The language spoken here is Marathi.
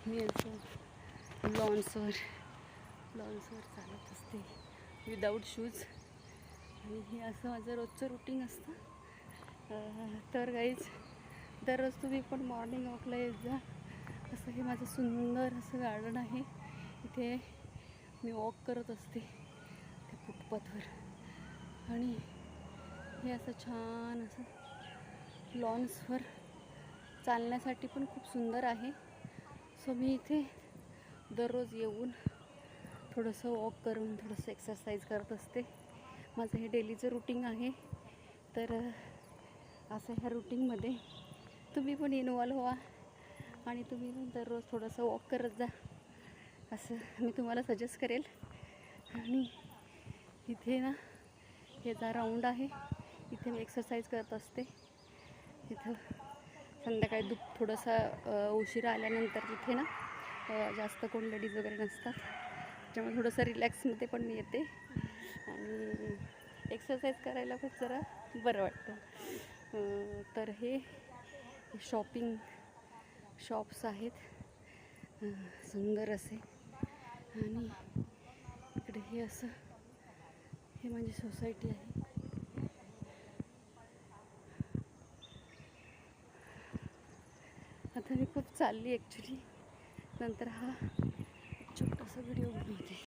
मी असं लॉन्सवर चालत असते विदाऊट शूज. आणि हे असं माझं रोजचं रुटीन असतं. तर गाईज, दररोज तुम्ही पण मॉर्निंग वॉकला येत जा. असं हे माझं सुंदर असं गार्डन आहे. इथे मी वॉक करत असते त्या फुटपाथवर. आणि हे असं छान असं लॉन्सवर चालण्यासाठी पण खूप सुंदर आहे. सो मी इथे दररोज येऊन थोडंसं वॉक करून थोडंसं एक्सरसाइज करत असते. माझं हे डेलीचं रुटीन आहे. तर असं ह्या रुटीनमध्ये तुम्ही पण इन्वॉल्व व्हा आणि तुम्ही पण दररोज थोडंसं वॉक करत जा, असं मी तुम्हाला सजेस्ट करेल. आणि इथे ना हे जा राऊंड आहे, इथे मी एक्सरसाइज करत असते. इथं संध्याकाळी थोडंसं उशिरा आल्यानंतर तिथे ना जास्त कोण लेडीज वगैरे नसतात, त्याच्यामुळे थोडंसं रिलॅक्समध्ये पण मी येते आणि एक्सरसाइज करायला खूप जरा बरं वाटतं. तर हे शॉप्स आहेत सुंदर असे. आणि इकडे हे असं हे माझी सोसायटी आहे. आता मी खूप चालली ॲक्च्युली. नंतर हा छोटासा व्हिडिओ बनवते.